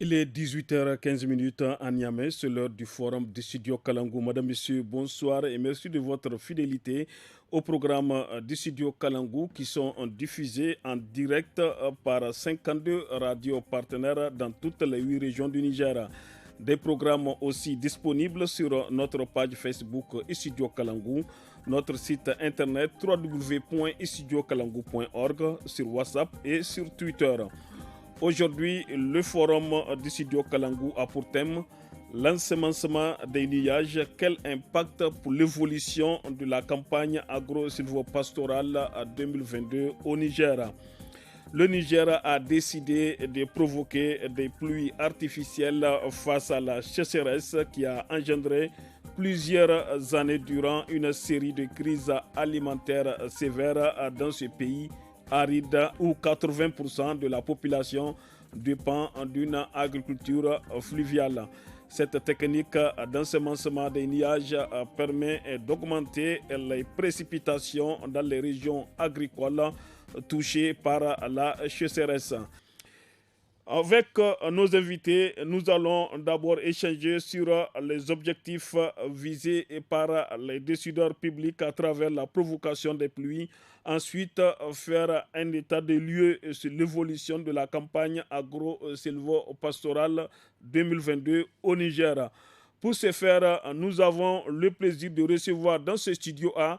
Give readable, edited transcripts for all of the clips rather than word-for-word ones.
Il est 18h15 à Niamey, c'est l'heure du forum du studio Kalangou. Madame, Monsieur, bonsoir et merci de votre fidélité au programme du studio Kalangou qui sont diffusés en direct par 52 radios partenaires dans toutes les 8 régions du Niger. Des programmes aussi disponibles sur notre page Facebook Studio Kalangou, notre site internet www.studiokalangou.org, sur WhatsApp et sur Twitter. Aujourd'hui, le forum du studio Kalangou a pour thème l'ensemencement des nuages, quel impact pour l'évolution de la campagne agro-silvopastorale 2022 au Niger. Le Niger a décidé de provoquer des pluies artificielles face à la sécheresse qui a engendré plusieurs années durant une série de crises alimentaires sévères dans ce pays aride où 80% de la population dépend d'une agriculture fluviale. Cette technique d'ensemencement des nuages permet d'augmenter les précipitations dans les régions agricoles touchées par la sécheresse. Avec nos invités, nous allons d'abord échanger sur les objectifs visés par les décideurs publics à travers la provocation des pluies. Ensuite, faire un état de lieu sur l'évolution de la campagne agro-silvopastorale 2022 au Niger. Pour ce faire, nous avons le plaisir de recevoir dans ce studio A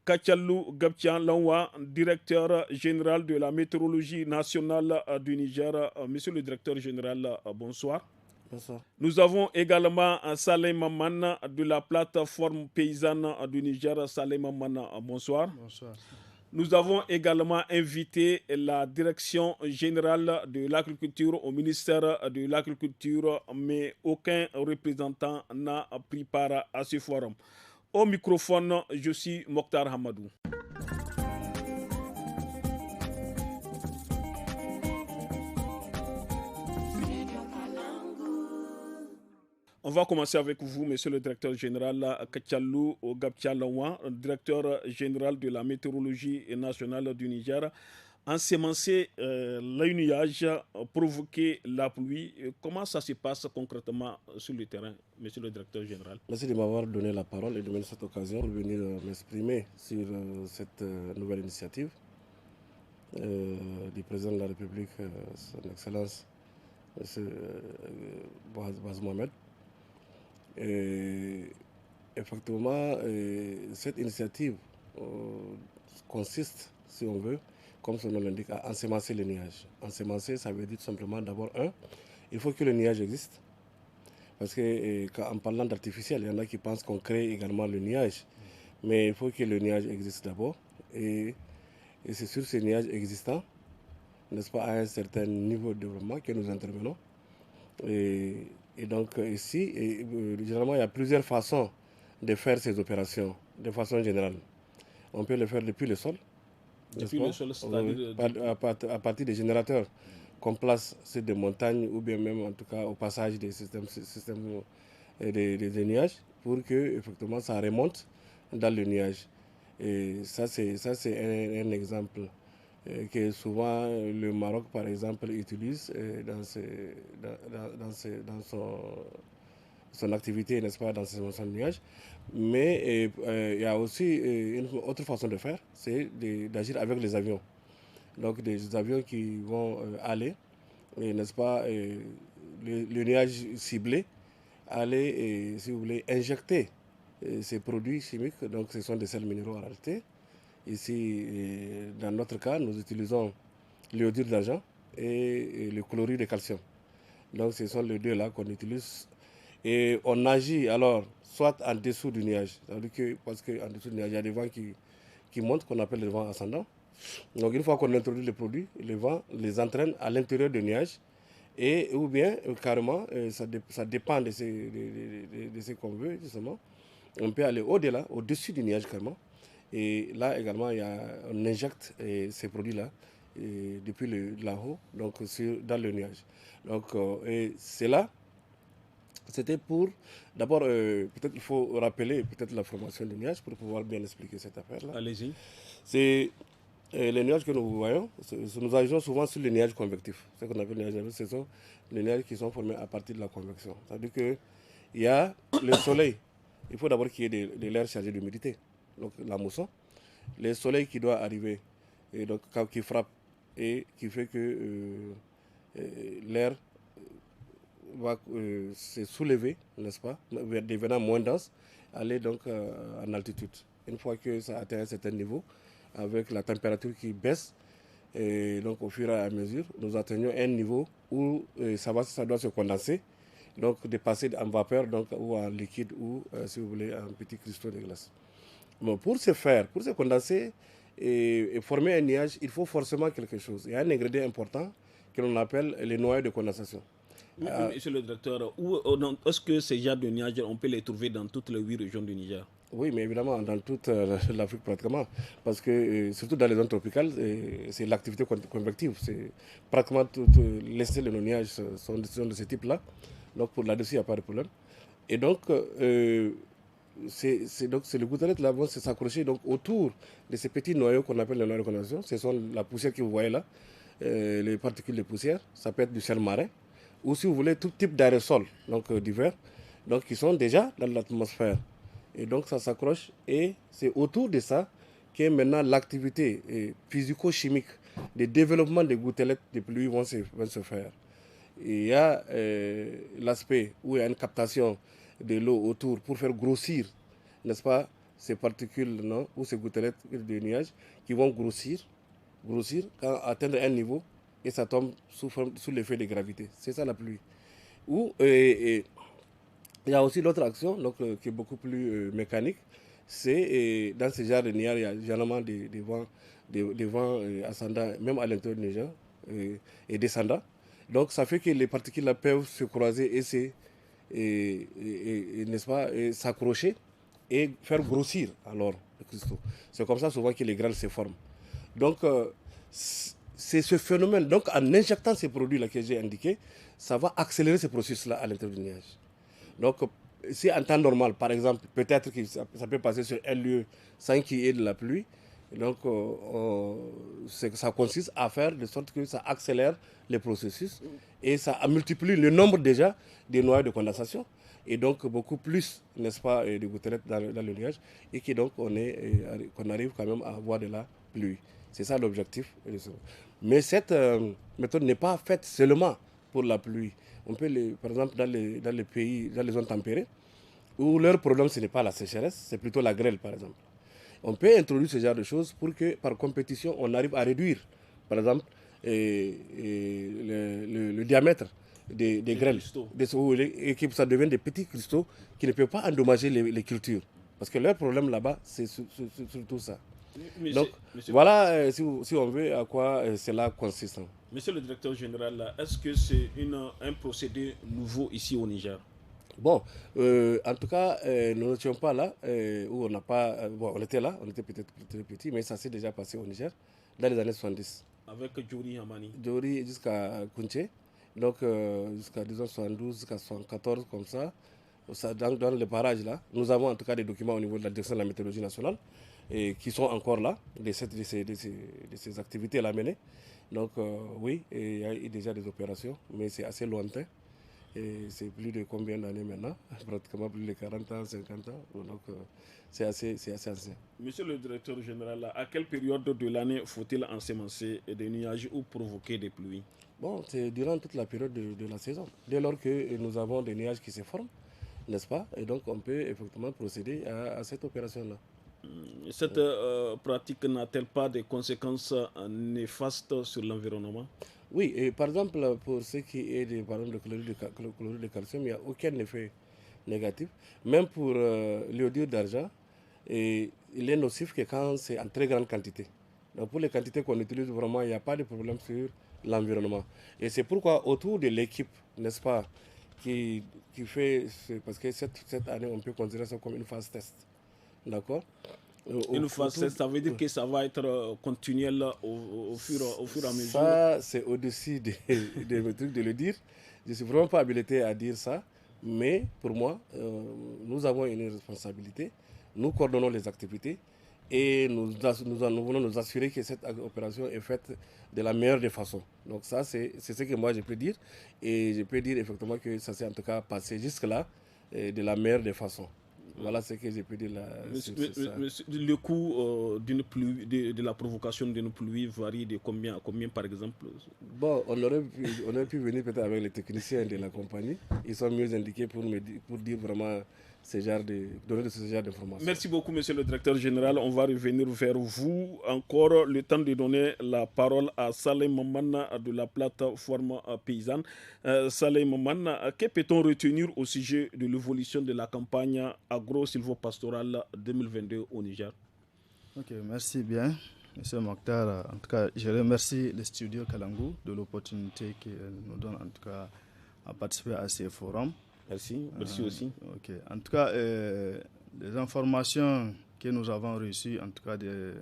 Kachalou Gabtian Lanwa, directeur général de la météorologie nationale du Niger. Monsieur le directeur général, bonsoir. Bonsoir. Nous avons également Saleh Maman de la plateforme paysanne du Niger. Saleh Maman, bonsoir. Bonsoir. Nous avons également invité la direction générale de l'agriculture au ministère de l'Agriculture, mais aucun représentant n'a pris part à ce forum. Au microphone, je suis Mokhtar Hamadou. On va commencer avec vous, monsieur le directeur général Kachalou Gabtialawa, directeur général de la météorologie nationale du Niger. Ensemencer les nuages, provoquer la pluie, comment ça se passe concrètement sur le terrain, monsieur le directeur général? Merci de m'avoir donné la parole et de me donner cette occasion pour venir m'exprimer sur cette nouvelle initiative du président de la République, son Excellence, M. Baz Mohamed. Et effectivement, cette initiative consiste, si on veut, comme son nom l'indique, à ensemencer les nuages. Ensemencer, ça veut dire tout simplement d'abord, il faut que le nuage existe. Parce qu'en parlant d'artificiel, il y en a qui pensent qu'on crée également le nuage. Mais il faut que le nuage existe d'abord. Et c'est sur ces nuages existants, n'est-ce pas, à un certain niveau de développement que nous intervenons. Et donc ici, généralement, il y a plusieurs façons de faire ces opérations, de façon générale. On peut le faire depuis le sol. Depuis le sol, c'est-à-dire à partir des générateurs qu'on place sur des montagnes ou bien même en tout cas au passage des systèmes des nuages pour que effectivement ça remonte dans le nuage. Et ça c'est un exemple que souvent le Maroc par exemple utilise dans son activité, n'est-ce pas, dans son nuage. Mais il y a aussi une autre façon de faire, c'est d'agir avec les avions. Donc des avions qui vont aller, n'est-ce pas, le nuage ciblé, aller, si vous voulez, injecter ces produits chimiques. Donc ce sont des sels minéraux en réalité. Ici, dans notre cas, nous utilisons l'iodure d'argent et le chlorure de calcium. Donc ce sont les deux là qu'on utilise. Et on agit alors soit en dessous du nuage, parce qu'en dessous du nuage, il y a des vents qui montent, qu'on appelle les vents ascendants. Donc une fois qu'on introduit les produits, les vents les entraînent à l'intérieur du nuage, et, ou bien carrément, ça dépend de ce qu'on veut, justement. On peut aller au-delà, au-dessus du nuage carrément. Et là également, on injecte ces produits-là depuis là-haut, donc dans le nuage. Donc, et c'est là. C'était pour, d'abord, peut-être il faut rappeler peut-être la formation du nuage pour pouvoir bien expliquer cette affaire-là. allez-y. C'est Les nuages que nous voyons, nous agisons souvent sur les nuages convectifs. Ce qu'on appelle les nuages convectifs, ce sont les nuages qui sont formés à partir de la convection. C'est-à-dire qu'il y a le soleil. Il faut d'abord qu'il y ait de l'air chargé d'humidité, donc la mousson. Le soleil qui doit arriver, et donc qui frappe et qui fait que l'air va se soulever, n'est-ce pas, devenant moins dense, aller donc en altitude. Une fois que ça atteint un certain niveau, avec la température qui baisse, et donc au fur et à mesure, nous atteignons un niveau où ça doit se condenser, donc de passer en vapeur donc, ou en liquide ou, si vous voulez, en petits cristaux de glace. Bon, pour se condenser et former un nuage, il faut forcément quelque chose. Il y a un ingrédient important que l'on appelle les noyaux de condensation. Monsieur le directeur, est-ce que ces genres de nuages, on peut les trouver dans toutes les 8 régions du Niger? Oui, mais évidemment, dans toute l'Afrique pratiquement. Parce que, surtout dans les zones tropicales, c'est l'activité convective. C'est pratiquement l'essentiel de nos nuages sont de ce type-là. Donc, pour là-dessus, il n'y a pas de problème. Et donc, c'est le gouttelette là vont s'accrocher donc autour de ces petits noyaux qu'on appelle les noyaux de condensation. Ce sont la poussière que vous voyez là, les particules de poussière. Ça peut être du sel marin ou si vous voulez tout type d'aérosols donc divers, donc qui sont déjà dans l'atmosphère. Et donc ça s'accroche et c'est autour de ça que maintenant l'activité physico-chimique, le développement des gouttelettes de pluie vont se faire. Et il y a l'aspect où il y a une captation de l'eau autour pour faire grossir, n'est-ce pas, ces particules non, ou ces gouttelettes de nuages qui vont grossir, atteindre un niveau et ça tombe sous l'effet de gravité. C'est ça la pluie. Ou il y a aussi l'autre action donc, qui est beaucoup plus mécanique. C'est dans ce genre de nuages, il y a généralement des vents ascendants, même à l'intérieur du Niger, et descendants. Donc ça fait que les particules là peuvent se croiser n'est-ce pas, s'accrocher et faire grossir alors le cristaux. C'est comme ça souvent que les graines se forment. Donc c'est ce phénomène. Donc en injectant ces produits-là que j'ai indiqués, ça va accélérer ce processus-là à l'intérieur du nuage. Donc si en temps normal, par exemple, peut-être que ça peut passer sur un lieu sans qu'il y ait de la pluie, donc ça consiste à faire de sorte que ça accélère les processus et ça multiplie le nombre déjà des noyaux de condensation et donc beaucoup plus, n'est-ce pas, de gouttelettes dans le nuage et que donc qu'on arrive quand même à avoir de la pluie. C'est ça l'objectif. Mais cette méthode n'est pas faite seulement pour la pluie. On peut, par exemple, dans les pays, dans les zones tempérées, où leur problème ce n'est pas la sécheresse, c'est plutôt la grêle par exemple. On peut introduire ce genre de choses pour que par compétition on arrive à réduire par exemple le diamètre des grêles et que ça devienne des petits cristaux qui ne peuvent pas endommager les cultures. Parce que leur problème là-bas c'est surtout ça. Donc voilà si on veut à quoi cela consiste. Monsieur le directeur général, est-ce que c'est un procédé nouveau ici au Niger? Bon, en tout cas, nous n'étions pas là, où on n'a pas. Bon, on était là, on était peut-être très petits, mais ça s'est déjà passé au Niger, dans les années 70. Avec Djori Hamani. Djori jusqu'à Kunche, donc jusqu'à disons 72, jusqu'à 74, comme ça. Dans les parages là, nous avons en tout cas des documents au niveau de la direction de la météorologie nationale, et qui sont encore là, de ces activités-là menées. Donc, oui, il y a eu déjà des opérations, mais c'est assez lointain. Et c'est plus de combien d'années maintenant? Pratiquement plus de 40 ans, 50 ans. Donc c'est assez ancien. Monsieur le directeur général, à quelle période de l'année faut-il ensemencer des nuages ou provoquer des pluies? Bon, c'est durant toute la période de la saison. Dès lors que nous avons des nuages qui se forment, n'est-ce pas? Et donc on peut effectivement procéder à cette opération-là. Cette pratique n'a-t-elle pas de conséquences néfastes sur l'environnement? Oui, et par exemple, pour ce qui est par exemple, de chlorure de calcium, il n'y a aucun effet négatif. Même pour l'iodure d'argent, il est nocif que quand c'est en très grande quantité. Donc pour les quantités qu'on utilise, vraiment, il n'y a pas de problème sur l'environnement. Et c'est pourquoi autour de l'équipe, n'est-ce pas, qui fait, parce que cette année, on peut considérer ça comme une phase test. D'accord? Une phase, ça veut dire que ça va être continuel au fur et à mesure. Ça, c'est au-dessus de mes trucs de le dire. Je ne suis vraiment pas habilité à dire ça. Mais pour moi, nous avons une responsabilité. Nous coordonnons les activités. et nous voulons nous assurer que cette opération est faite de la meilleure des façons. Donc ça, c'est ce que moi je peux dire. Et je peux dire effectivement que ça s'est en tout cas passé jusque-là de la meilleure des façons. Voilà ce que je peux dire là. Le coût d'une pluie, de la provocation d'une pluie varie de combien à combien par exemple? Bon, on aurait pu venir peut-être avec les techniciens de la compagnie. Ils sont mieux indiqués pour dire vraiment donner ce genre d'informations. Merci beaucoup, monsieur le directeur général. On va revenir vers vous. Encore le temps de donner la parole à Saleh Mamana de la plateforme paysanne. Saleh Mamana, que peut-on retenir au sujet de l'évolution de la campagne agro-silvopastorale 2022 au Niger? Ok, merci bien, monsieur Mokhtar. En tout cas, je remercie le studio Kalangu de l'opportunité qu'il nous donne en tout cas à participer à ces forums. Merci aussi. Ok. En tout cas, les informations que nous avons reçues, en tout cas de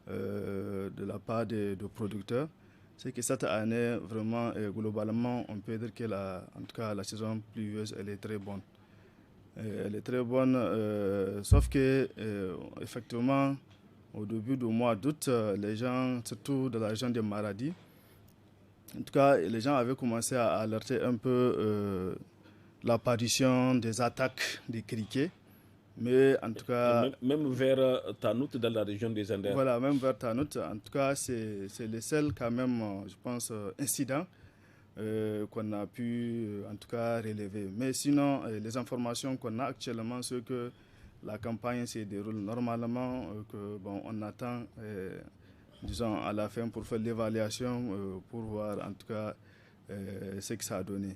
la part des producteurs, c'est que cette année, vraiment, globalement, on peut dire que en tout cas, la saison pluvieuse, elle est très bonne. Elle est très bonne, sauf que, effectivement, au début du mois d'août, les gens, surtout de la région de Maradi, en tout cas, les gens avaient commencé à alerter un peu l'apparition des attaques des criquets. Mais en tout cas. Même vers Tanout, dans la région des Andes. Voilà, même vers Tanout. En tout cas, c'est le seul, quand même, je pense, incident qu'on a pu, en tout cas, relever. Mais sinon, les informations qu'on a actuellement, c'est que la campagne se déroule normalement, que, bon, on attend, disons, à la fin pour faire l'évaluation, pour voir, en tout cas, ce que ça a donné.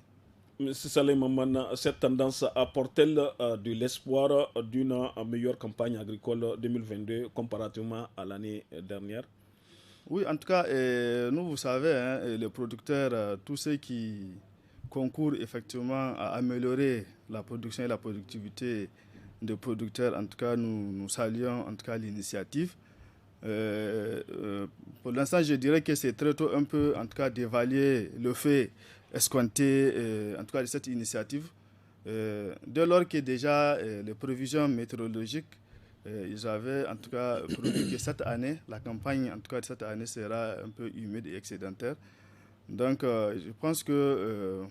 M. Saleh Mamana, cette tendance apporte-t-elle de l'espoir d'une meilleure campagne agricole 2022 comparativement à l'année dernière? Oui, en tout cas, nous, vous savez, hein, les producteurs, tous ceux qui concourent effectivement à améliorer la production et la productivité des producteurs, en tout cas, nous saluons en tout cas l'initiative. Pour l'instant, je dirais que c'est très tôt un peu, en tout cas, d'évaluer le fait escompté, en tout cas, de cette initiative. Dès lors que déjà les prévisions météorologiques, ils avaient en tout cas prévu que cette année, la campagne en tout cas de cette année sera un peu humide et excédentaire. Donc, je pense que,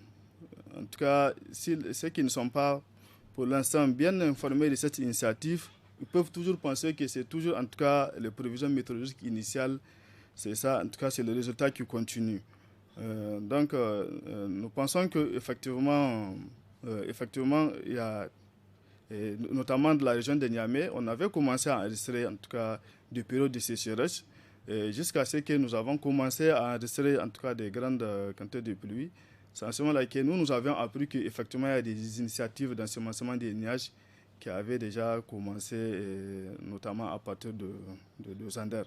en tout cas, ceux qui ne sont pas pour l'instant bien informés de cette initiative, ils peuvent toujours penser que c'est toujours, en tout cas, les prévisions météorologiques initiales. C'est ça, en tout cas, c'est le résultat qui continue. Donc, nous pensons qu'effectivement, il y a, notamment de la région de Niamey, on avait commencé à enregistrer, en tout cas, des périodes de sécheresse, jusqu'à ce que nous avons commencé à enregistrer, en tout cas, des grandes quantités de pluie. C'est en ce moment-là que nous avions appris qu'effectivement, il y a des initiatives d'ensemencement des nuages qui avaient déjà commencé, notamment à partir de Zander.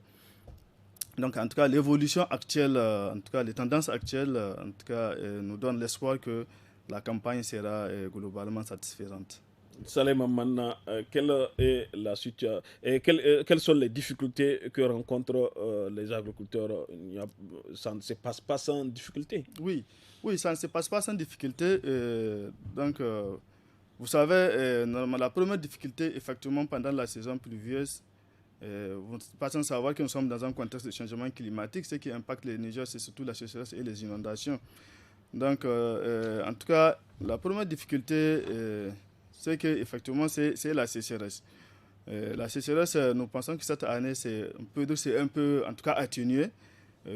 Donc, en tout cas, l'évolution actuelle, en tout cas, les tendances actuelles, en tout cas, nous donnent l'espoir que la campagne sera globalement satisfaisante. Saleh Mamana, quelle est la situation et quelles sont les difficultés que rencontrent les agriculteurs? Ça ne se passe pas sans difficulté. Oui, ça ne se passe pas sans difficulté. Donc, vous savez, normalement, la première difficulté, effectivement, pendant la saison pluvieuse, vous n'êtes pas sans savoir que nous sommes dans un contexte de changement climatique. Ce qui impacte les Niger, c'est surtout la sécheresse et les inondations. Donc, en tout cas, la première difficulté, c'est qu'effectivement, c'est la sécheresse. La sécheresse, nous pensons que cette année, c'est un peu, en tout cas, atténué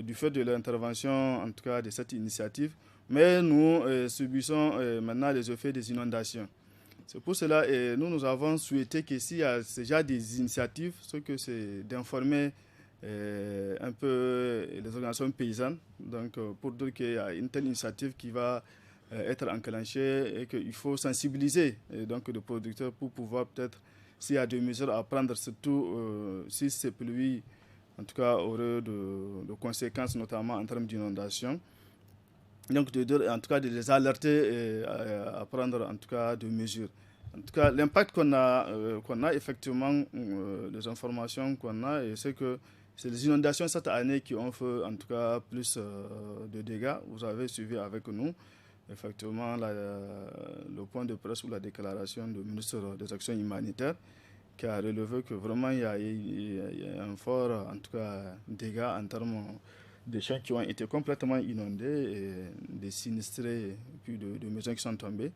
du fait de l'intervention, en tout cas, de cette initiative. Mais nous subissons maintenant les effets des inondations. C'est pour cela que nous avons souhaité que s'il y a déjà des initiatives, c'est d'informer un peu les organisations paysannes, donc pour dire qu'il y a une telle initiative qui va être enclenchée et qu'il faut sensibiliser donc les producteurs pour pouvoir peut-être, s'il y a des mesures à prendre, surtout si ces pluies, en tout cas, auraient de conséquences, notamment en termes d'inondation. Donc, en tout cas, de les alerter et à prendre, en tout cas, des mesures. En tout cas, l'impact qu'on a effectivement, les informations qu'on a, c'est que c'est les inondations cette année qui ont fait, en tout cas, plus de dégâts. Vous avez suivi avec nous, effectivement, le point de presse ou la déclaration du ministre des Actions humanitaires. qui a relevé que vraiment il y a un fort, en tout cas, dégâts en termes de champs qui ont été complètement inondés, et des sinistrés, puis de maisons qui sont tombées.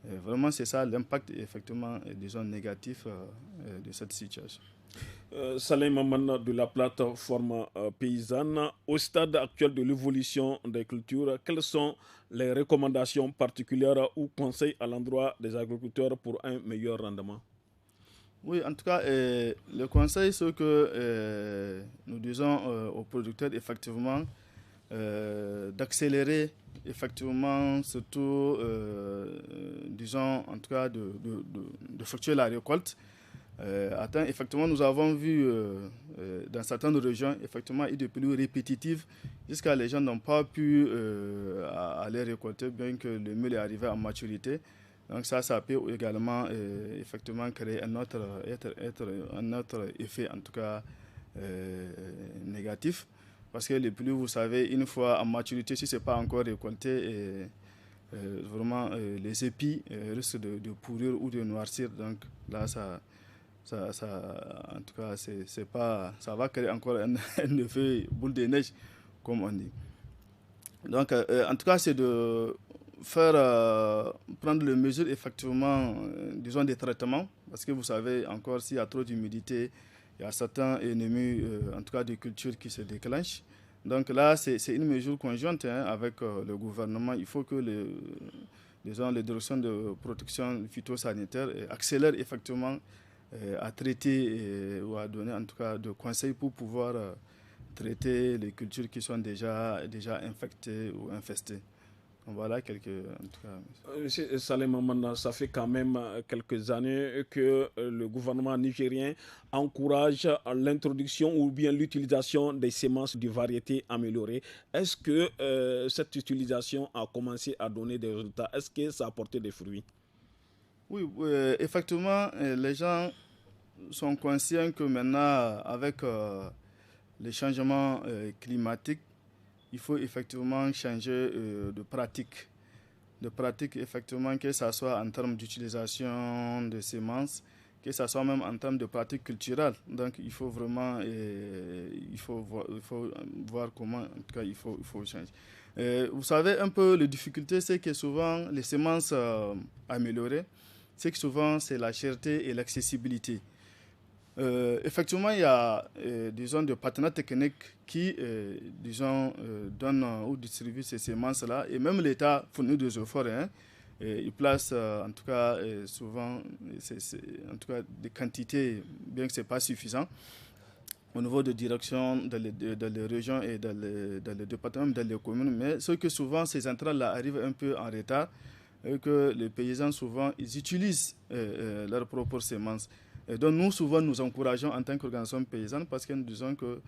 Et vraiment, c'est ça l'impact, effectivement, disons, négatif de cette situation. Salim Maman de la plateforme paysanne, au stade actuel de l'évolution des cultures, quelles sont les recommandations particulières ou conseils à l'endroit des agriculteurs pour un meilleur rendement? Oui, en tout cas, le conseil, c'est que nous disons aux producteurs, effectivement, d'accélérer, effectivement, surtout, disons, en tout cas, de fluctuer la récolte. Effectivement, nous avons vu dans certaines régions, effectivement, il y a des pluies répétitives jusqu'à les gens n'ont pas pu aller récolter, bien que le mûle est arrivé à maturité. Donc ça peut également effectivement créer un autre effet, en tout cas négatif. Parce que les pluies, vous savez, une fois en maturité, si ce n'est pas encore récolté, vraiment les épis risquent de pourrir ou de noircir. Donc là, en tout cas, c'est pas, ça va créer encore un effet boule de neige, comme on dit. Donc, en tout cas, c'est de prendre les mesures, effectivement, disons des traitements, parce que vous savez, encore, s'il y a trop d'humidité, il y a certains ennemis, en tout cas des cultures qui se déclenchent. Donc là, c'est une mesure conjointe avec le gouvernement. Il faut que les directions de protection phytosanitaire accélèrent effectivement à traiter ou à donner en tout cas de conseils pour pouvoir traiter les cultures qui sont déjà infectées ou infestées. Donc voilà quelques... En tout cas. Monsieur Salem Amanda, ça fait quand même quelques années que le gouvernement nigérien encourage l'introduction ou bien l'utilisation des semences de variétés améliorées. Est-ce que cette utilisation a commencé à donner des résultats? Est-ce que ça a porté des fruits? Oui, effectivement, les gens sont conscients que maintenant, avec les changements climatiques, il faut effectivement changer de pratique. De pratique, effectivement, que ce soit en termes d'utilisation de semences, que ce soit même en termes de pratique culturelle. Donc, il faut vraiment il faut voir comment, en tout cas, il faut changer. Vous savez, un peu, les difficultés, c'est que souvent, les semences améliorées, c'est que souvent, c'est la cherté et l'accessibilité. Effectivement, il y a disons, des partenaires techniques qui donnent ou distribuent ces semences-là. Et même l'État fournit des efforts. Il place en tout cas souvent en tout cas, des quantités, bien que ce n'est pas suffisant, au niveau de direction dans les régions et dans les départements, dans les communes. Mais ce que souvent, ces centrales-là arrivent un peu en retard et que les paysans, souvent, ils utilisent leurs propres semences. Et donc nous, souvent, nous encourageons en tant qu'organisation paysanne parce que nous disons que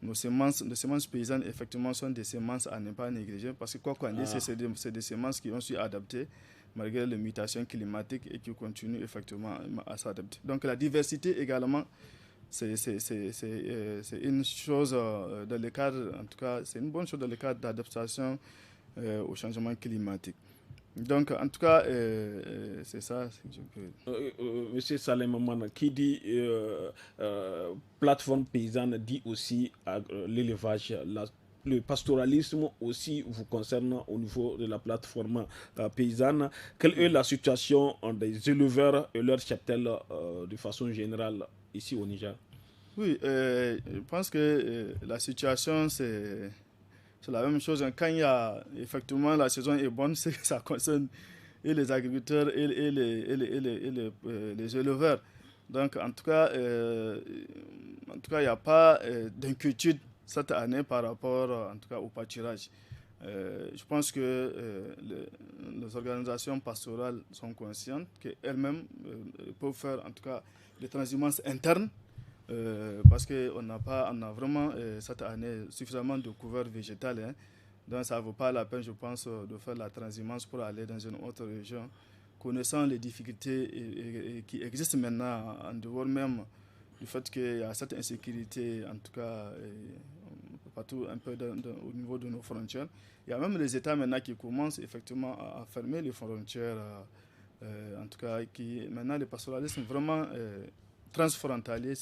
nos semences paysannes, effectivement, sont des semences à ne pas négliger parce que quoi qu'on dise, c'est des semences qui ont su adapter malgré les mutations climatiques et qui continuent effectivement à s'adapter. Donc la diversité également, c'est une chose dans le cadre, en tout cas, c'est une bonne chose dans le cadre d'adaptation au changement climatique. Donc, en tout cas, c'est ça. Monsieur Salem Maman, qui dit plateforme paysanne, dit aussi l'élevage. Le pastoralisme aussi vous concerne au niveau de la plateforme paysanne. Quelle est la situation des éleveurs et leurs cheptels de façon générale ici au Niger? Oui, je pense que la situation, c'est la même chose. Quand il y a, effectivement, la saison est bonne, c'est que ça concerne et les agriculteurs et les éleveurs. Donc, en tout cas, il n'y a pas d'inquiétude cette année par rapport, en tout cas, au pâturage. Je pense que les organisations pastorales sont conscientes qu'elles-mêmes peuvent faire, en tout cas, des transhumances internes. Parce qu'on a vraiment cette année suffisamment de couvert végétal. Donc ça ne vaut pas la peine, je pense, de faire la transhumance pour aller dans une autre région. Connaissant les difficultés qui existent maintenant, en dehors même du fait qu'il y a cette insécurité, en tout cas partout un peu au niveau de nos frontières. Il y a même les États maintenant qui commencent effectivement à fermer les frontières. En tout cas, maintenant les pastoralistes vraiment transfrontalier,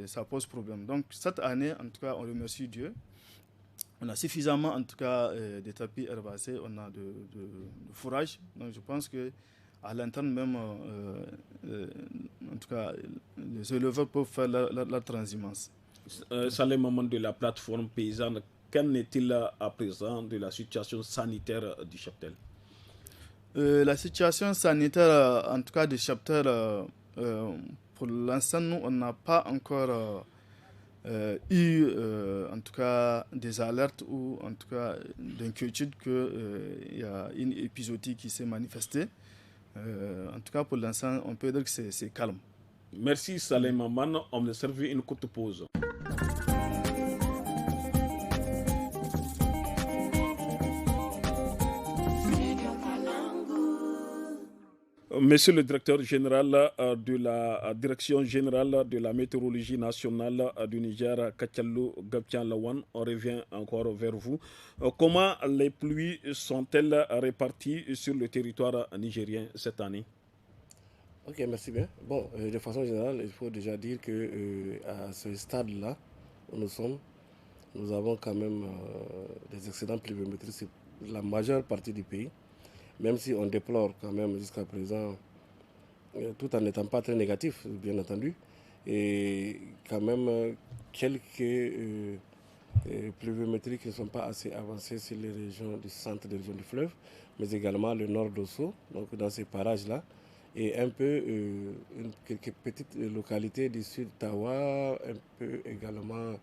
ça pose problème. Donc cette année, en tout cas, on remercie Dieu. On a suffisamment, en tout cas, de tapis herbacés, on a de fourrage. Donc je pense que à l'interne même, en tout cas, les éleveurs peuvent faire la transhumance. Salem Maman de la plateforme paysanne, qu'en est-il à présent de la situation sanitaire du cheptel? La situation sanitaire, en tout cas du cheptel, pour l'instant, nous, on n'a pas encore eu, en tout cas, des alertes ou en tout cas d'inquiétude qu'il y a une épisodie qui s'est manifestée. En tout cas, pour l'instant, on peut dire que c'est calme. Merci Salem Maman. On me servi une courte pause. Monsieur le directeur général de la Direction générale de la météorologie nationale du Niger, Kachalou Gabtian Lawan, on revient encore vers vous. Comment les pluies sont-elles réparties sur le territoire nigérien cette année? Ok, merci bien. Bon, de façon générale, il faut déjà dire que à ce stade-là où nous avons quand même des excédents pluviométriques sur la majeure partie du pays. Même si on déplore quand même jusqu'à présent, tout en n'étant pas très négatif, bien entendu, et quand même quelques pluviométries qui ne sont pas assez avancées sur les régions du centre des régions du fleuve, mais également le nord d'Osso, donc dans ces parages-là, et un peu quelques petites localités du sud Tawa, un peu également,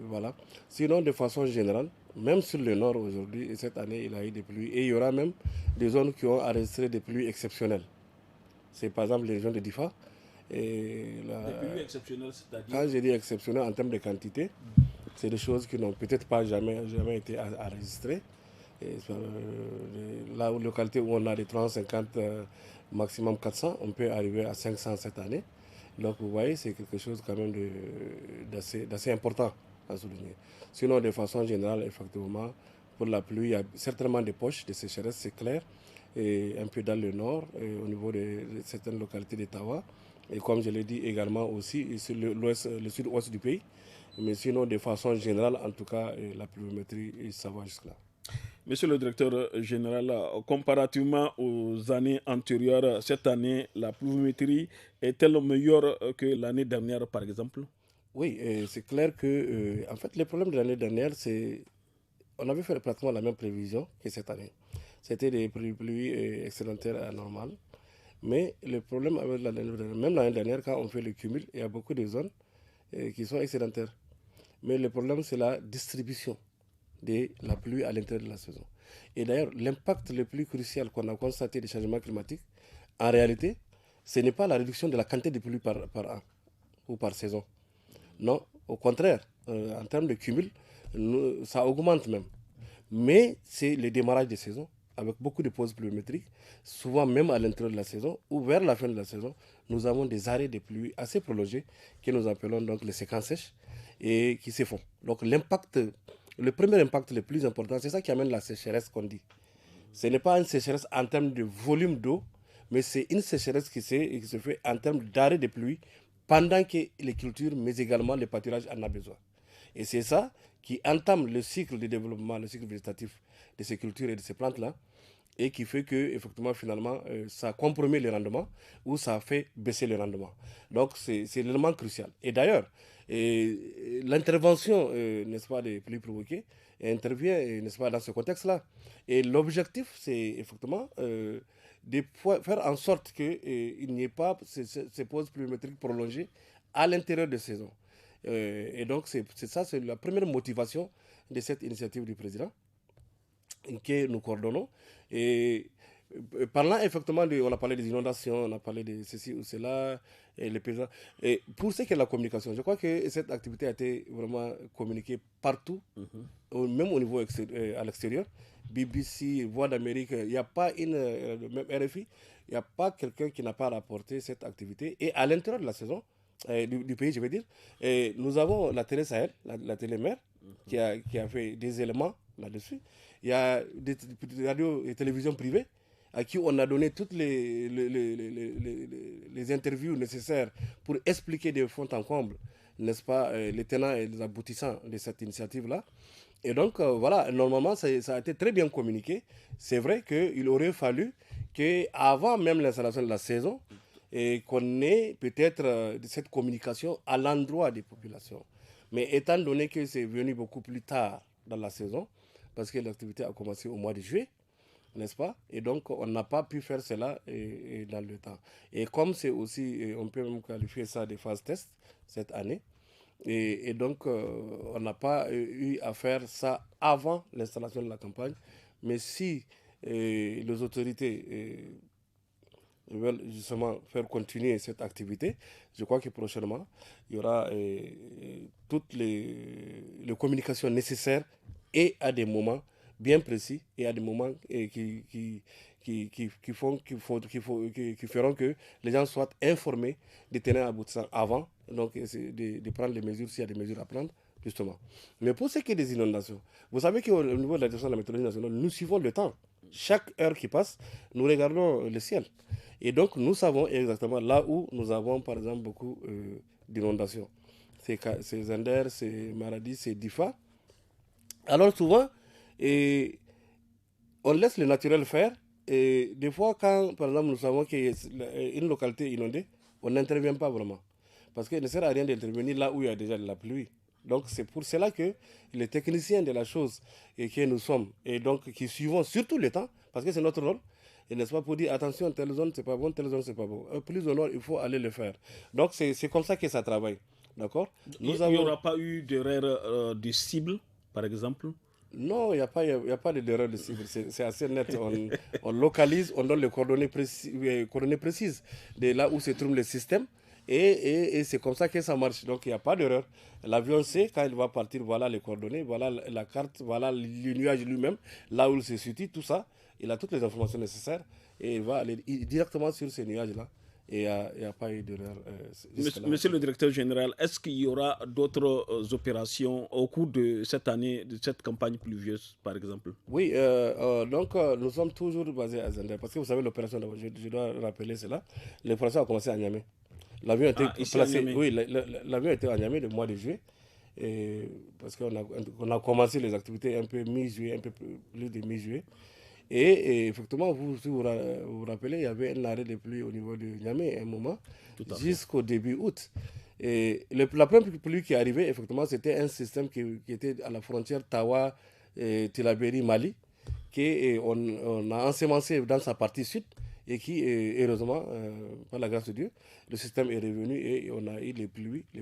voilà. Sinon, de façon générale, même sur le nord aujourd'hui, cette année, il y a eu des pluies. Et il y aura même des zones qui ont enregistré des pluies exceptionnelles. C'est par exemple les régions de Difa. Des pluies exceptionnelles, c'est-à-dire? Quand je dis exceptionnelles en termes de quantité, c'est des choses qui n'ont peut-être pas jamais été enregistrées. Là où localité où on a des 350, maximum 400, on peut arriver à 500 cette année. Donc vous voyez, c'est quelque chose quand même d'assez important à souligner. Sinon, de façon générale, effectivement, pour la pluie, il y a certainement des poches de sécheresse, c'est clair, et un peu dans le nord, et au niveau de certaines localités d'Ottawa, et comme je l'ai dit également aussi sur le sud-ouest du pays. Mais sinon, de façon générale, en tout cas, la pluviométrie, ça va jusque-là. Monsieur le directeur général, comparativement aux années antérieures, cette année, la pluviométrie est-elle meilleure que l'année dernière, par exemple? Oui, c'est clair que, en fait, le problème de l'année dernière, c'est on avait fait pratiquement la même prévision que cette année. C'était des pluies excédentaires anormales. Mais le problème avec l'année dernière, même l'année dernière, quand on fait le cumul, il y a beaucoup de zones qui sont excédentaires. Mais le problème, c'est la distribution de la pluie à l'intérieur de la saison. Et d'ailleurs, l'impact le plus crucial qu'on a constaté des changements climatiques, en réalité, ce n'est pas la réduction de la quantité de pluie par an ou par saison. Non, au contraire, en termes de cumul, ça augmente même. Mais c'est le démarrage des saisons, avec beaucoup de pauses pluviométriques, souvent même à l'intérieur de la saison ou vers la fin de la saison, nous avons des arrêts de pluie assez prolongés que nous appelons donc les séquences sèches et qui se font. Donc le premier impact le plus important, c'est ça qui amène la sécheresse qu'on dit. Ce n'est pas une sécheresse en termes de volume d'eau, mais c'est une sécheresse qui se fait en termes d'arrêt de pluie pendant que les cultures, mais également le pâturage en a besoin. Et c'est ça qui entame le cycle de développement, le cycle végétatif de ces cultures et de ces plantes-là, et qui fait que, effectivement, finalement, ça compromet le rendement ou ça fait baisser le rendement. Donc, c'est l'élément crucial. Et d'ailleurs, l'intervention, n'est-ce pas, des pluies provoquées intervient, n'est-ce pas, dans ce contexte-là. Et l'objectif, c'est effectivement de faire en sorte qu'il n'y ait pas ces pauses pluviométriques prolongées à l'intérieur de saison. Et donc, c'est ça, c'est la première motivation de cette initiative du président que nous coordonnons. Et parlant effectivement, on a parlé des inondations, on a parlé de ceci ou cela, et les paysans. Et pour ce qui est de la communication, je crois que cette activité a été vraiment communiquée partout, même au niveau à l'extérieur. BBC, Voix d'Amérique, il n'y a pas même RFI, il n'y a pas quelqu'un qui n'a pas rapporté cette activité. Et à l'intérieur de la saison, du pays, je veux dire, nous avons la télé Sahel, la télé mère, qui a fait des éléments là-dessus. Il y a des radios et télévisions privées à qui on a donné toutes les interviews nécessaires pour expliquer de fond en comble, n'est-ce pas, les tenants et les aboutissants de cette initiative-là. Et donc, voilà, normalement, ça a été très bien communiqué. C'est vrai qu'il aurait fallu qu'avant même l'installation de la saison, et qu'on ait peut-être cette communication à l'endroit des populations. Mais étant donné que c'est venu beaucoup plus tard dans la saison, parce que l'activité a commencé au mois de juillet, n'est-ce pas? Et donc, on n'a pas pu faire cela dans le temps. Et comme c'est aussi, on peut même qualifier ça de phase test cette année, et donc, on n'a pas eu à faire ça avant l'installation de la campagne. Mais si les autorités veulent justement faire continuer cette activité, je crois que prochainement, il y aura toutes les communications nécessaires et à des moments bien précis et à des moments qui feront que les gens soient informés des tenants aboutissants avant, donc de prendre les mesures s'il y a des mesures à prendre, justement. Mais pour ce qui est des inondations, vous savez qu'au niveau de la direction de la météorologie nationale, nous suivons le temps. Chaque heure qui passe, nous regardons le ciel. Et donc, nous savons exactement là où nous avons, par exemple, beaucoup d'inondations. C'est Zender, c'est Maradi, c'est Difa. Alors, souvent, on laisse le naturel faire. Et des fois, quand, par exemple, nous savons qu'il y a une localité inondée, on n'intervient pas vraiment. Parce qu'il ne sert à rien d'intervenir là où il y a déjà de la pluie. Donc, c'est pour cela que les techniciens de la chose et que nous sommes, et donc qui suivons surtout le temps, parce que c'est notre rôle, et n'est-ce pas, pour dire attention, telle zone c'est pas bon, telle zone c'est pas bon. Plus au nord, il faut aller le faire. Donc, c'est comme ça que ça travaille. D'accord? Il n'y aura pas eu d'erreur de cible, par exemple? Non, il n'y a pas d'erreur de cible. C'est assez net. On localise, on donne les coordonnées précises de là où se trouve le système. Et c'est comme ça que ça marche. Donc, il n'y a pas d'erreur. L'avion sait quand il va partir, voilà les coordonnées, voilà la carte, voilà le nuage lui-même, là où il se situe, tout ça. Il a toutes les informations nécessaires et il va aller directement sur ces nuages-là. Et il n'y a pas eu d'erreur. Monsieur le directeur général, est-ce qu'il y aura d'autres opérations au cours de cette année, de cette campagne pluvieuse, par exemple? Oui, donc nous sommes toujours basés à Zender. Parce que vous savez, l'opération, je dois rappeler cela, l'opération a commencé à Niamey. L'avion était placé. Oui, l'avion était à Niamey le mois de juillet. Parce qu'on a commencé les activités un peu mi-juillet, un peu plus de mi-juillet. Et effectivement, si vous vous rappelez, il y avait un arrêt de pluie au niveau de Niamey à un moment, jusqu'au début août. Et la première pluie qui est arrivée, effectivement, c'était un système qui était à la frontière Tawa, Tilaberi, Mali, qu'on a ensemencé dans sa partie sud et qui, heureusement, par la grâce de Dieu, le système est revenu et on a eu les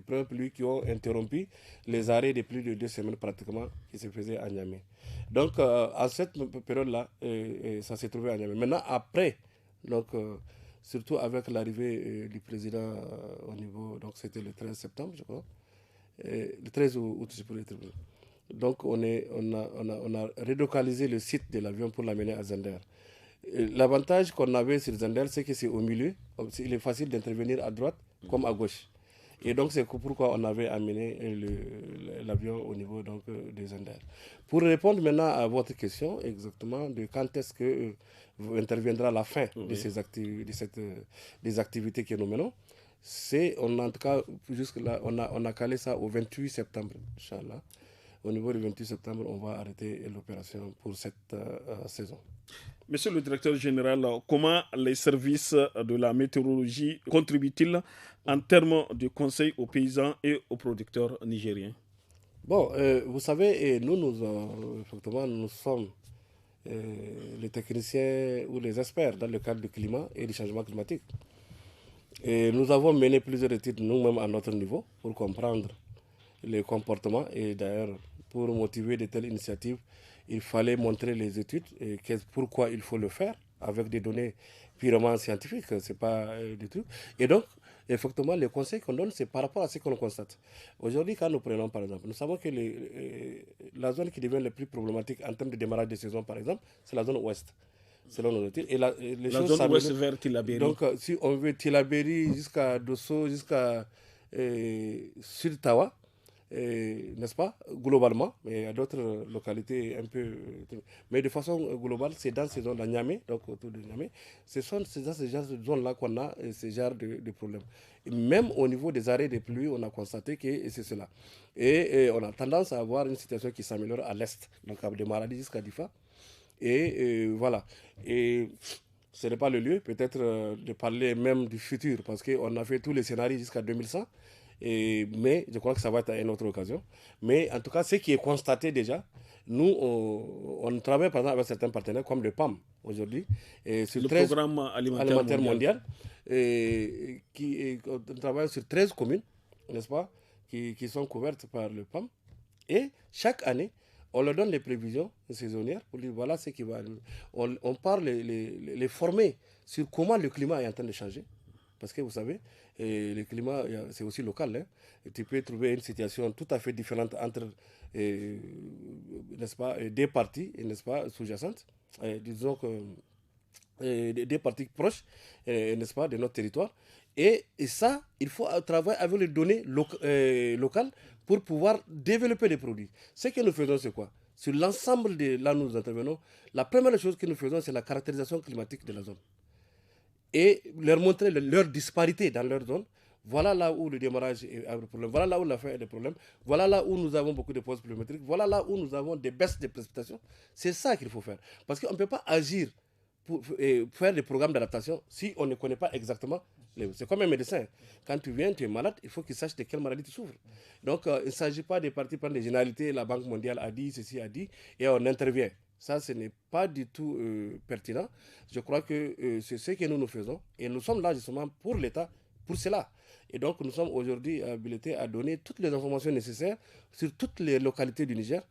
premières pluies qui ont interrompu les arrêts de plus de 2 semaines pratiquement qui se faisaient à Niamey. Donc, à cette période-là, ça s'est trouvé à Niamey. Maintenant, après, donc, surtout avec l'arrivée du président au niveau, donc c'était le 13 septembre, je crois, le 13 août, je pourrais dire. Donc, on a relocalisé le site de l'avion pour l'amener à Zender. L'avantage qu'on avait sur Zender, c'est que c'est au milieu. Il est facile d'intervenir à droite comme à gauche. Et donc, c'est pourquoi on avait amené l'avion au niveau donc, de Zender. Pour répondre maintenant à votre question, exactement, de quand est-ce que interviendra la fin de des activités que nous menons, en tout cas, jusque-là, on a calé ça au 28 septembre, Inch'Allah. Au niveau du 28 septembre, on va arrêter l'opération pour cette saison. Monsieur le directeur général, comment les services de la météorologie contribuent-ils en termes de conseils aux paysans et aux producteurs nigériens? Bon, vous savez, effectivement, nous sommes les techniciens ou les experts dans le cadre du climat et du changement climatique. Et nous avons mené plusieurs études nous-mêmes à notre niveau pour comprendre les comportements et d'ailleurs pour motiver de telles initiatives, il fallait montrer les études et pourquoi il faut le faire avec des données purement scientifiques, c'est pas du tout. Et donc, effectivement, les conseils qu'on donne, c'est par rapport à ce qu'on constate. Aujourd'hui, quand nous prenons par exemple, nous savons que la zone qui devient la plus problématique en termes de démarrage de saison, par exemple, c'est la zone ouest, selon nos études. Et la zone ouest vers Tilaberi. Donc, si on veut Tilaberi jusqu'à Dosso, jusqu'à Sud Tawa, n'est-ce pas, globalement, mais il y a d'autres localités un peu. Mais de façon globale, c'est dans ces zones-là, Niamey, donc autour de Niamey, c'est dans ces zones-là qu'on a ce genre de problèmes. Et même au niveau des arrêts des pluies, on a constaté que c'est cela. Et on a tendance à avoir une situation qui s'améliore à l'est, donc avec des maladies jusqu'à Difa. Et voilà. Et ce n'est pas le lieu, peut-être, de parler même du futur, parce qu'on a fait tous les scénarios jusqu'à 2100. Mais je crois que ça va être à une autre occasion. Mais en tout cas, ce qui est constaté déjà, nous, on travaille par exemple avec certains partenaires comme le PAM aujourd'hui, sur le 13 programme alimentaire mondial, on travaille sur 13 communes, n'est-ce pas, qui sont couvertes par le PAM. Et chaque année, on leur donne les prévisions saisonnières pour dire voilà ce qui va arriver. On parle les former sur comment le climat est en train de changer. Parce que vous savez, le climat, c'est aussi local. Hein. Et tu peux trouver une situation tout à fait différente entre, n'est-ce pas, des parties, n'est-ce pas, sous-jacentes. Disons que des parties proches, n'est-ce pas, de notre territoire. Et ça, il faut travailler avec les données locales pour pouvoir développer des produits. Ce que nous faisons, c'est quoi? Sur l'ensemble de là où nous intervenons, la première chose que nous faisons, c'est la caractérisation climatique de la zone. Et leur montrer leur disparité dans leur zone. Voilà là où le démarrage a des problèmes. Voilà là où la fin a des problèmes. Voilà là où nous avons beaucoup de pauses pluviométriques. Voilà là où nous avons des baisses de précipitations. C'est ça qu'il faut faire. Parce qu'on ne peut pas agir pour faire des programmes d'adaptation si on ne connaît pas exactement. C'est comme un médecin. Quand tu viens, tu es malade, il faut qu'il sache de quelle maladie tu souffres. Donc, il ne s'agit pas de partir prendre des généralités. La Banque mondiale a dit, ceci a dit, et on intervient. Ça, ce n'est pas du tout pertinent. Je crois que c'est ce que nous faisons. Et nous sommes là justement pour l'État, pour cela. Et donc, nous sommes aujourd'hui habilités à donner toutes les informations nécessaires sur toutes les localités du Niger.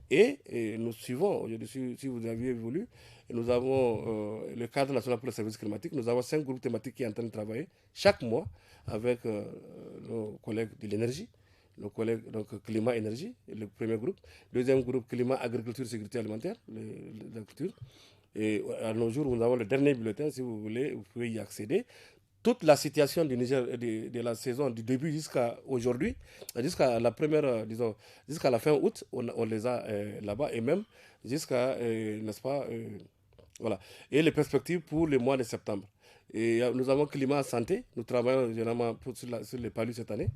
Et nous suivons, aujourd'hui, si vous aviez voulu, nous avons le cadre national pour le service climatique. Nous avons 5 groupes thématiques qui sont en train de travailler chaque mois avec nos collègues de l'énergie. Nos collègues, donc climat-énergie, le premier groupe. Deuxième groupe, climat, agriculture, sécurité alimentaire, l'agriculture. Et à nos jours, nous avons le dernier bulletin, si vous voulez, vous pouvez y accéder. Toute la situation du Niger, de la saison du début jusqu'à aujourd'hui, jusqu'à la première, disons, jusqu'à la fin août, on les a là-bas, et même jusqu'à, n'est-ce pas, voilà. Et les perspectives pour le mois de septembre. Et nous avons climat santé, nous travaillons généralement sur les palus cette année.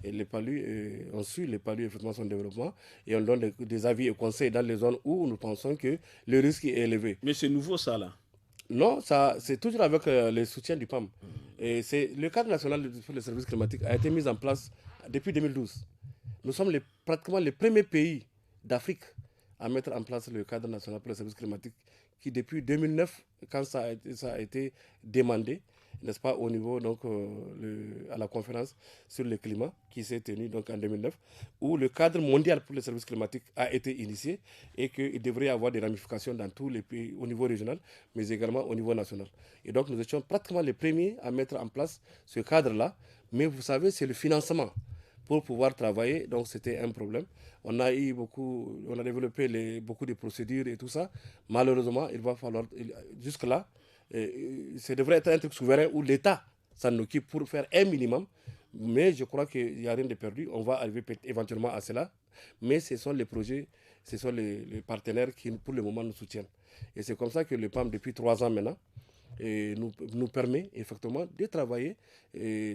Et les palus, on suit les palus effectivement son développement et on donne des avis et conseils dans les zones où nous pensons que le risque est élevé. Mais c'est nouveau ça là? Non, c'est toujours avec le soutien du PAM. Et le cadre national pour le service climatique a été mis en place depuis 2012. Nous sommes pratiquement les premiers pays d'Afrique à mettre en place le cadre national pour le service climatique qui depuis 2009, quand ça a été demandé, n'est-ce pas, au niveau, donc, à la conférence sur le climat qui s'est tenue donc, en 2009, où le cadre mondial pour les services climatiques a été initié et qu'il devrait y avoir des ramifications dans tous les pays au niveau régional, mais également au niveau national. Et donc, nous étions pratiquement les premiers à mettre en place ce cadre-là, mais vous savez, c'est le financement pour pouvoir travailler, donc c'était un problème. On a développé beaucoup de procédures et tout ça. Malheureusement, il va falloir, jusque-là, ça devrait être un truc souverain où l'État s'en occupe pour faire un minimum. Mais je crois qu'il n'y a rien de perdu. On va arriver éventuellement à cela. Mais ce sont les projets, ce sont les partenaires qui, pour le moment, nous soutiennent. Et c'est comme ça que le PAM, depuis 3 ans maintenant, nous permet effectivement de travailler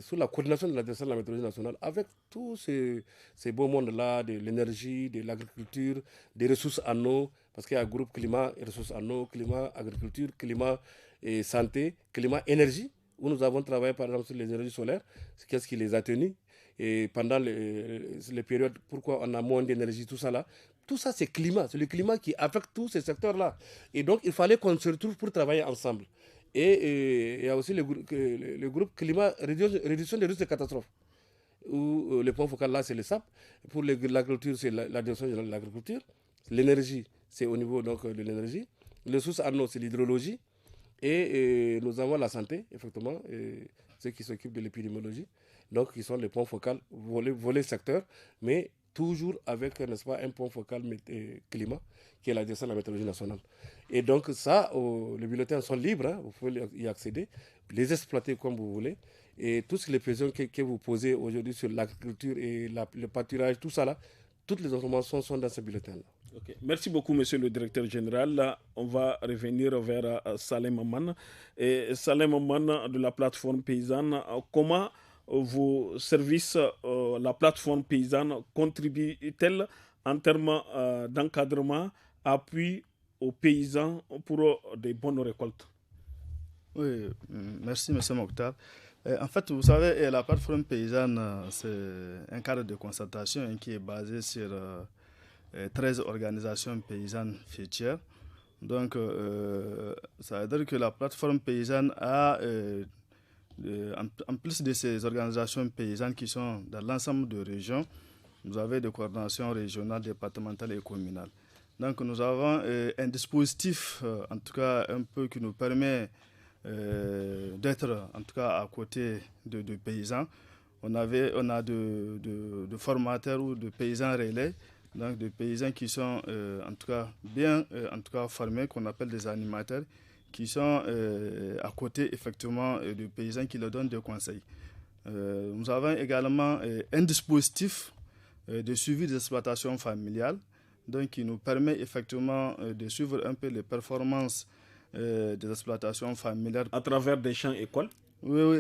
sous la coordination de la direction de la météorologie nationale avec tous ces beaux mondes-là, de l'énergie, de l'agriculture, des ressources en eau, parce qu'il y a un groupe climat et ressources en eau, climat, agriculture, climat et santé, climat, énergie, où nous avons travaillé par exemple sur les énergies solaires, qu'est-ce qui les a tenus, et pendant les périodes, pourquoi on a moins d'énergie, tout ça là. Tout ça, c'est climat. C'est le climat qui affecte tous ces secteurs-là. Et donc, il fallait qu'on se retrouve pour travailler ensemble. Et il y a aussi le groupe climat, réduction des risques de catastrophes, où le point focal là, c'est le SAP. Pour l'agriculture, c'est la direction générale de l'agriculture. L'énergie, c'est au niveau donc, de l'énergie. Les sources en eau, c'est l'hydrologie. Et nous avons la santé, effectivement, ceux qui s'occupent de l'épidémiologie. Donc, ils sont les points focaux, volets secteurs, mais toujours avec, n'est-ce pas, un point focal climat, qui est la direction de la météorologie nationale. Et donc ça, les bulletins sont libres, hein, vous pouvez y accéder, les exploiter comme vous voulez. Et toutes les questions que vous posez aujourd'hui sur l'agriculture et le pâturage, tout ça là, toutes les informations sont dans ce bulletin-là. Okay. Merci beaucoup, monsieur le directeur général. Là, on va revenir vers Salem Aman. Et Salem Aman de la plateforme paysanne, comment vos services, la plateforme paysanne, contribue-t-elle en termes d'encadrement, appui aux paysans pour des bonnes récoltes? Oui, merci, monsieur Mokhtar. En fait, vous savez, la plateforme paysanne, c'est un cadre de concertation qui est basé sur 13 organisations paysannes fêtières. Donc, ça veut dire que la plateforme paysanne a, en plus de ces organisations paysannes qui sont dans l'ensemble des régions, nous avons des coordinations régionales, départementales et communales. Donc, nous avons un dispositif, en tout cas un peu qui nous permet d'être en tout cas à côté de paysans. On a de formateurs ou de paysans relais, donc des paysans qui sont en tout cas bien en tout cas formés, qu'on appelle des animateurs, qui sont à côté effectivement de paysans qui leur donnent des conseils. Nous avons également un dispositif de suivi des exploitations familiales, donc qui nous permet effectivement de suivre un peu les performances des exploitations familiales. À travers des champs écoles? Oui,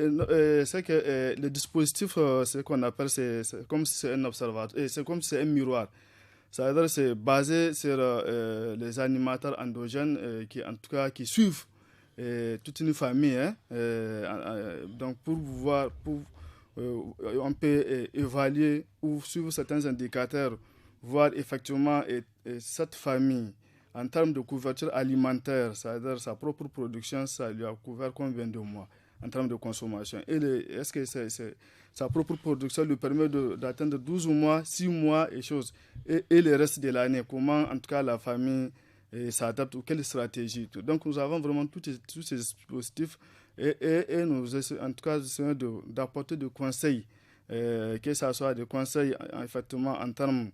c'est que le dispositif, c'est ce qu'on appelle, c'est comme si c'est un observatoire, c'est comme si c'est un miroir. Ça veut dire que c'est basé sur les animateurs endogènes qui, en tout cas, qui suivent toute une famille. Hein, donc, pour voir, on peut évaluer ou suivre certains indicateurs, voir effectivement cette famille en termes de couverture alimentaire, c'est-à-dire sa propre production, ça lui a couvert combien de mois en termes de consommation. Et est-ce que sa propre production lui permet d'atteindre 12 mois, 6 mois et choses. Et le reste de l'année, comment en tout cas la famille s'adapte ou quelle stratégie. Donc nous avons vraiment tous ces dispositifs et nous essayons, en tout cas, d'apporter des conseils, que ce soit des conseils effectivement en termes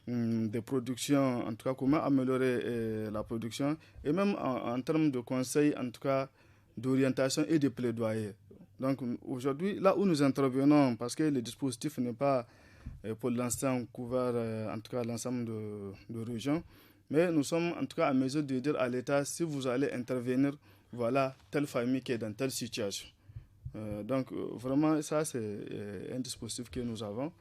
de production, en tout cas comment améliorer la production, et même en termes de conseils, en tout cas d'orientation et de plaidoyer. Donc aujourd'hui, là où nous intervenons, parce que le dispositif n'est pas pour l'instant couvert, en tout cas l'ensemble de régions, mais nous sommes en tout cas à mesure de dire à l'État, si vous allez intervenir, voilà telle famille qui est dans telle situation. Donc vraiment, ça c'est un dispositif que nous avons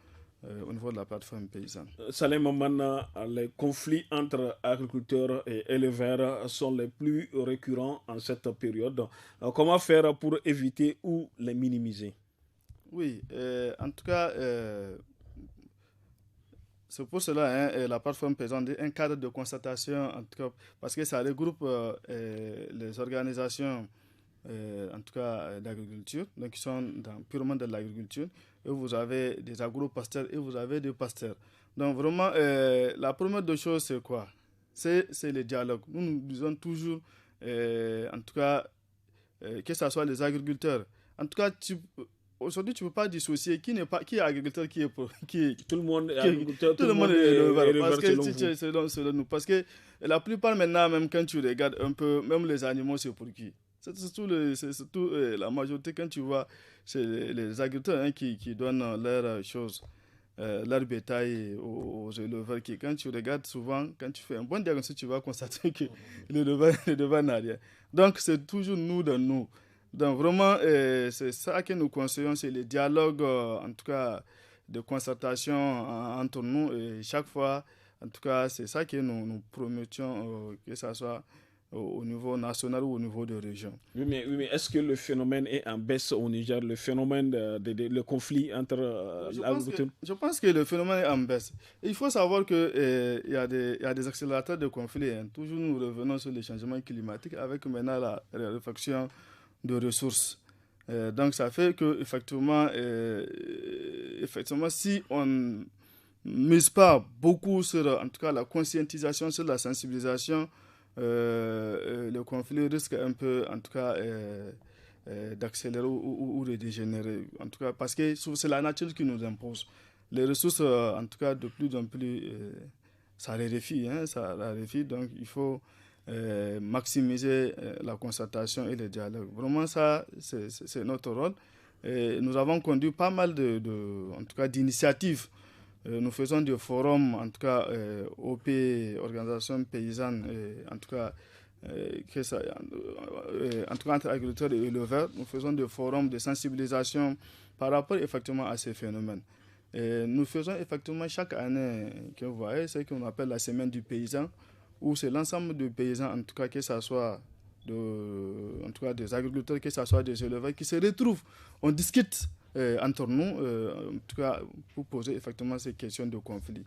au niveau de la plateforme paysanne. Salem Maman, les conflits entre agriculteurs et éleveurs sont les plus récurrents en cette période. Comment faire pour éviter ou les minimiser? Oui, en tout cas, c'est pour cela hein, la plateforme paysanne dit un cadre de constatation, en tout cas, parce que ça regroupe les organisations en tout cas d'agriculture, donc qui sont purement de l'agriculture, et vous avez des agro-pasteurs et vous avez des pasteurs. Donc vraiment, la première des choses, c'est quoi? C'est le dialogue. Nous disons toujours, en tout cas, que ce soit les agriculteurs. En tout cas, aujourd'hui, tu ne peux pas dissocier qui est agriculteur, tout le monde est agriculteur, tout le monde est éleveur. Selon nous. Parce que la plupart maintenant, même quand tu regardes un peu, même les animaux, c'est pour qui? C'est surtout la majorité, quand tu vois, c'est les agriculteurs hein, qui donnent leurs choses, leur bétail aux éleveurs. Quand tu regardes souvent, quand tu fais un bon diagnostic, tu vas constater que l'éleveur n'a rien. Donc, c'est toujours nous dans nous. Donc, vraiment, c'est ça que nous conseillons, c'est le dialogue, en tout cas, de concertation entre nous. Et chaque fois, en tout cas, c'est ça que nous promettions, que ce soit au niveau national ou au niveau de région. Oui, mais est-ce que le phénomène est en baisse au Niger, le phénomène, le conflit entre l'agriculture? Je pense que le phénomène est en baisse. Et il faut savoir qu'il y a des accélérateurs de conflit. Hein. Toujours nous revenons sur les changements climatiques avec maintenant la réflexion de ressources. Donc ça fait que effectivement, si on ne mise pas beaucoup sur en tout cas la conscientisation, sur la sensibilisation, le conflit risque un peu, en tout cas, d'accélérer ou de dégénérer. En tout cas, parce que c'est la nature qui nous impose. Les ressources, en tout cas, de plus en plus, ça raréfie. Donc, il faut maximiser la concertation et le dialogue. Vraiment, ça, c'est notre rôle. nous avons conduit pas mal en tout cas, d'initiatives. Nous faisons des forums, en tout cas, OP, organisations paysannes, en tout cas, en tout cas entre agriculteurs et éleveurs. Nous faisons des forums de sensibilisation par rapport effectivement à ces phénomènes. Et nous faisons effectivement chaque année, que vous voyez, ce qu'on appelle la semaine du paysan, où c'est l'ensemble des paysans, en tout cas, que ce soit en tout cas des agriculteurs, que ce soit des éleveurs, qui se retrouvent. On discute entre nous, en tout cas, pour poser effectivement ces questions de conflit.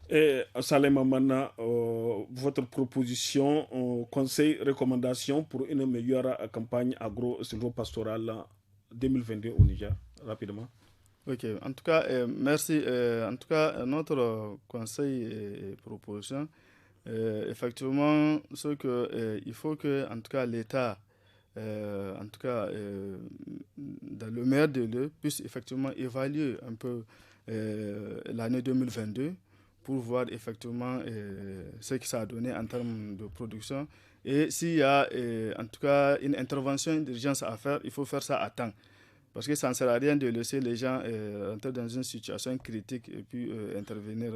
Et Salem Amana, votre proposition, conseil, recommandation pour une meilleure campagne agro-silvopastorale 2022 au Niger, rapidement. Ok, en tout cas, merci. En tout cas, notre conseil et proposition, effectivement, ce que il faut que, en tout cas, l'État, en tout cas, dans le meilleur des lieux, puisse effectivement évaluer un peu l'année 2022 pour voir effectivement ce que ça a donné en termes de production. Et s'il y a, en tout cas, une intervention d'urgence à faire, il faut faire ça à temps. Parce que ça ne sert à rien de laisser les gens entrer dans une situation critique et puis intervenir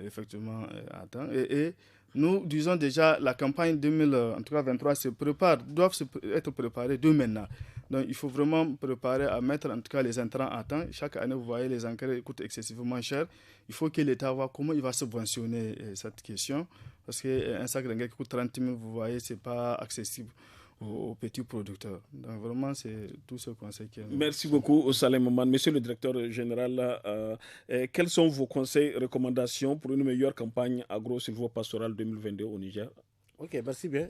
effectivement à temps. Et nous disons déjà la campagne 2023 se prépare, doivent être préparées dès maintenant. Donc il faut vraiment préparer à mettre en tout cas les intrants à temps. Chaque année, vous voyez, les engrais coûtent excessivement cher. Il faut que l'État voit comment il va subventionner cette question. Parce qu'un sac d'engrais qui coûte 30 000, vous voyez, ce n'est pas accessible aux petits producteurs. Donc vraiment, c'est tout ce conseil qu'il y a. Merci beaucoup, Salem Maman. Monsieur le directeur général, quels sont vos conseils, recommandations pour une meilleure campagne agro-silvopastorale 2022 au Niger? Ok, merci bien.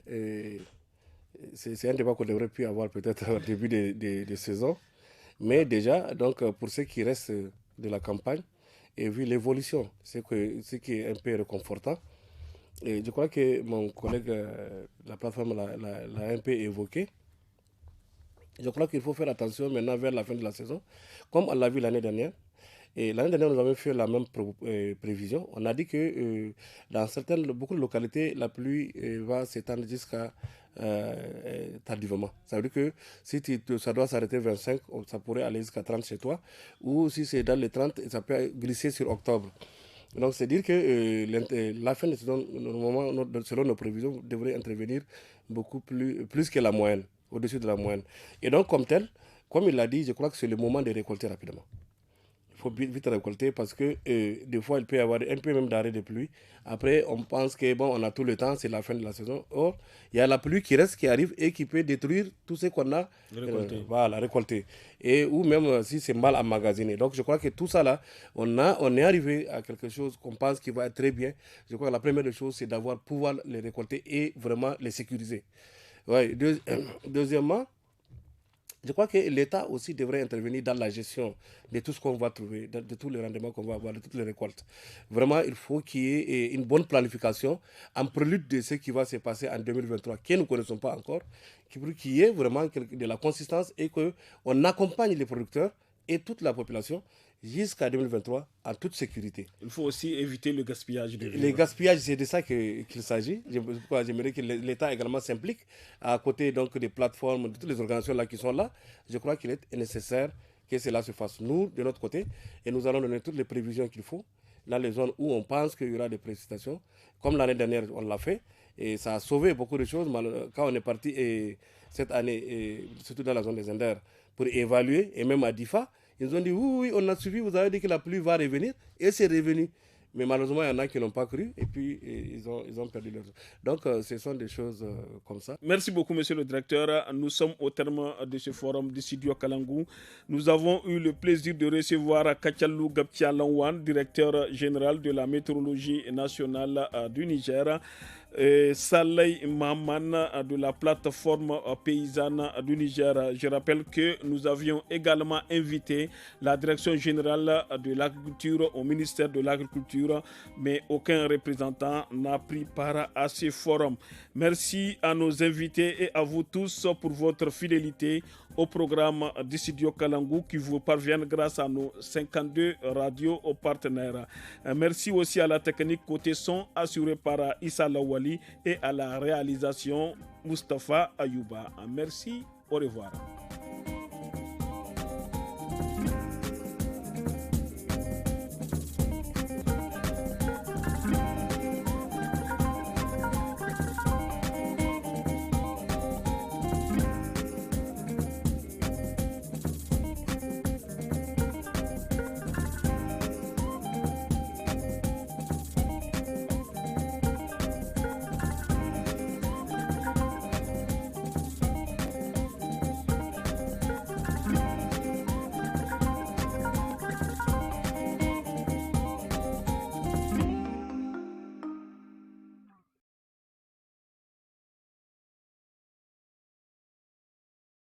C'est un débat qu'on devrait plus avoir peut-être au début de saison. Mais déjà, donc, pour ce qui reste de la campagne, et vu l'évolution, ce qui est un peu réconfortant, et je crois que mon collègue, la plateforme l'a un peu évoqué. Je crois qu'il faut faire attention maintenant vers la fin de la saison, comme on l'a vu l'année dernière. Et l'année dernière, nous avons fait la même prévision. On a dit que dans beaucoup de localités, la pluie va s'étendre jusqu'à tardivement. Ça veut dire que si ça doit s'arrêter 25, ça pourrait aller jusqu'à 30 chez toi. Ou si c'est dans les 30, ça peut glisser sur octobre. Donc, c'est dire que la fin de saison, normalement, selon nos prévisions, devrait intervenir beaucoup plus que la moyenne, au-dessus de la moyenne. Et donc, comme tel, comme il l'a dit, je crois que c'est le moment de récolter rapidement. Il faut vite récolter parce que des fois, il peut y avoir un peu même d'arrêt de pluie. Après, on pense que bon, on a tout le temps, c'est la fin de la saison. Or, il y a la pluie qui reste, qui arrive et qui peut détruire tout ce qu'on a récolté. Et ou même si c'est mal emmagasiné. Donc, je crois que tout ça là, on est arrivé à quelque chose qu'on pense qui va être très bien. Je crois que la première des choses, c'est pouvoir les récolter et vraiment les sécuriser. Ouais. Deuxièmement, je crois que l'État aussi devrait intervenir dans la gestion de tout ce qu'on va trouver, de tous les rendements qu'on va avoir, de toutes les récoltes. Vraiment, il faut qu'il y ait une bonne planification en prélude de ce qui va se passer en 2023, que nous ne connaissons pas encore, qu'il y ait vraiment de la consistance et qu'on accompagne les producteurs et toute la population jusqu'à 2023 en toute sécurité. Il faut aussi éviter le gaspillage de vivres. Le gaspillage, c'est de ça qu'il s'agit. J'aimerais que l'État également s'implique à côté donc, des plateformes, de toutes les organisations là qui sont là. Je crois qu'il est nécessaire que cela se fasse. Nous, de notre côté, et nous allons donner toutes les prévisions qu'il faut dans les zones où on pense qu'il y aura des précipitations. Comme l'année dernière, on l'a fait. Et ça a sauvé beaucoup de choses. Quand on est parti cette année, surtout dans la zone des Indères, pour évaluer, et même à Difa, ils ont dit oui, on a suivi, vous avez dit que la pluie va revenir, et c'est revenu. Mais malheureusement, il y en a qui n'ont pas cru, et puis ils ont perdu leur... Donc, ce sont des choses comme ça. Merci beaucoup, monsieur le directeur. Nous sommes au terme de ce forum du studio Kalangou. Nous avons eu le plaisir de recevoir Kachalou Gaptia Langwan, directeur général de la météorologie nationale du Niger. Saleh Maman de la plateforme paysanne du Niger. Je rappelle que nous avions également invité la direction générale de l'agriculture au ministère de l'Agriculture, mais aucun représentant n'a pris part à ce forum. Merci à nos invités et à vous tous pour votre fidélité au programme du studio Kalangou qui vous parviennent grâce à nos 52 radios partenaires. Merci aussi à la technique côté son assurée par Issa Lawali et à la réalisation Mustapha Ayouba. Merci, au revoir.